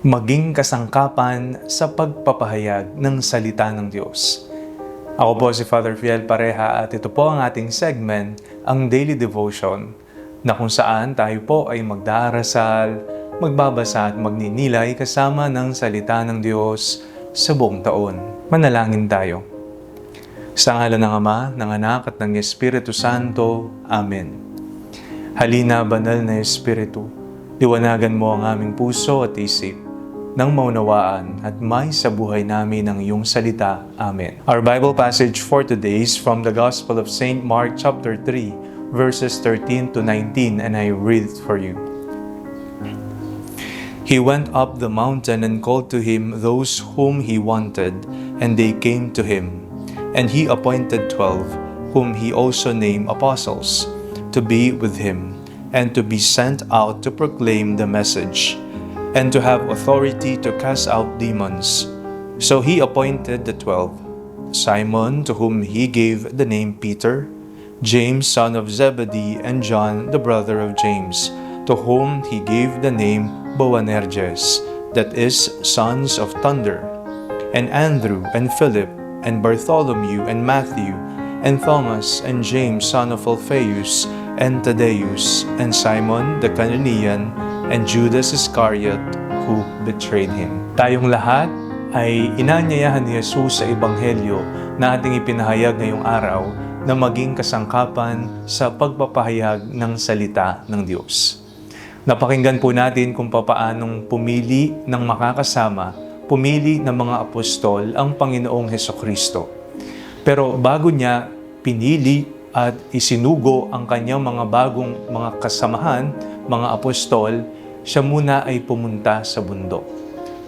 maging kasangkapan sa pagpapahayag ng salita ng Diyos. Ako po si Father Fiel Pareha at ito po ang ating segment, ang Daily Devotion, na kung saan tayo po ay magdarasal, magbabasa at magninilay kasama ng salita ng Diyos sa buong taon. Manalangin tayo. Sa ngalan ng Ama, ng Anak at ng Espiritu Santo. Amen. Halina, banal na Espiritu, liwanagan mo ang aming puso at isip, nang maunawaan at may sa buhay namin ang iyong salita. Amen. Our Bible passage for today is from the Gospel of St. Mark chapter 3, verses 13 to 19, and I read it for you. He went up the mountain and called to him those whom he wanted, and they came to him. And he appointed 12, whom he also named apostles, to be with him, and to be sent out to proclaim the message, and to have authority to cast out demons. So he appointed the 12, Simon, to whom he gave the name Peter, James, son of Zebedee, and John, the brother of James, to whom he gave the name Boanerges, that is, sons of thunder, and Andrew, and Philip, and Bartholomew, and Matthew, and Thomas, and James, son of Alphaeus, and Thaddeus, and Simon the Cananean, and Judas Iscariot, who betrayed him. Tayong lahat ay inanyayahan ni Jesus sa Ebanghelyo na ating ipinahayag ngayong araw na maging kasangkapan sa pagpapahayag ng salita ng Diyos. Napakinggan po natin kung papaanong pumili ng makakasama, pumili ng mga apostol ang Panginoong Hesukristo. Pero bago niya pinili at isinugo ang kanyang mga bagong mga kasamahan, mga apostol, siya muna ay pumunta sa bundok.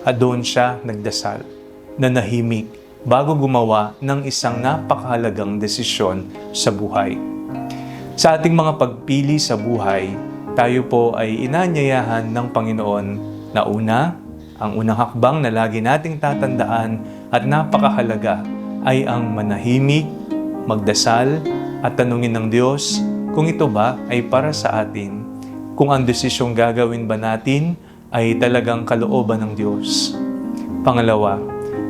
At doon siya nagdasal, nanahimik, bago gumawa ng isang napakahalagang desisyon sa buhay. Sa ating mga pagpili sa buhay, tayo po ay inanyayahan ng Panginoon na una, ang unang hakbang na lagi nating tatandaan at napakahalaga ay ang manahimik, magdasal, at tanungin ng Diyos kung ito ba ay para sa atin, kung ang desisyong gagawin ba natin ay talagang kalooban ng Diyos. Pangalawa,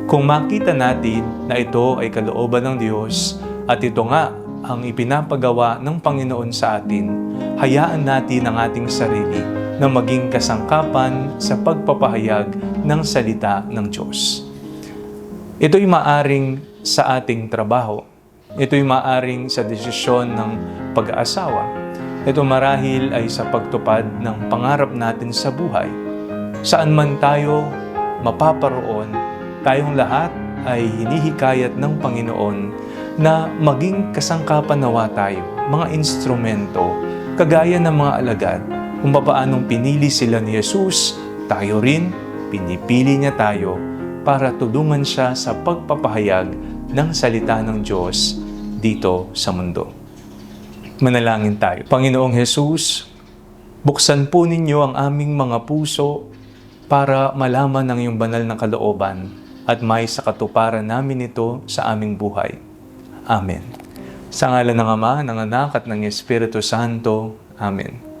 kung makita natin na ito ay kalooban ng Diyos at ito nga ang ipinapagawa ng Panginoon sa atin, hayaan natin ang ating sarili na maging kasangkapan sa pagpapahayag ng salita ng Diyos. Ito'y maaring sa ating trabaho. Ito'y maaring sa desisyon ng pag-aasawa. Ito marahil ay sa pagtupad ng pangarap natin sa buhay. Saan man tayo mapaparoon, tayong lahat ay hinihikayat ng Panginoon na maging kasangkapan nawa tayo, mga instrumento, kagaya ng mga alagad. Kung paanong pinili sila ni Jesus, tayo rin, pinipili niya tayo para tulungan siya sa pagpapahayag ng salita ng Diyos dito sa mundo. Manalangin tayo. Panginoong Jesus, buksan po ninyo ang aming mga puso para malaman ang iyong banal na kalooban at may sa katuparan namin ito sa aming buhay. Amen. Sa ngalan ng Ama, ng Anak at ng Espiritu Santo. Amen.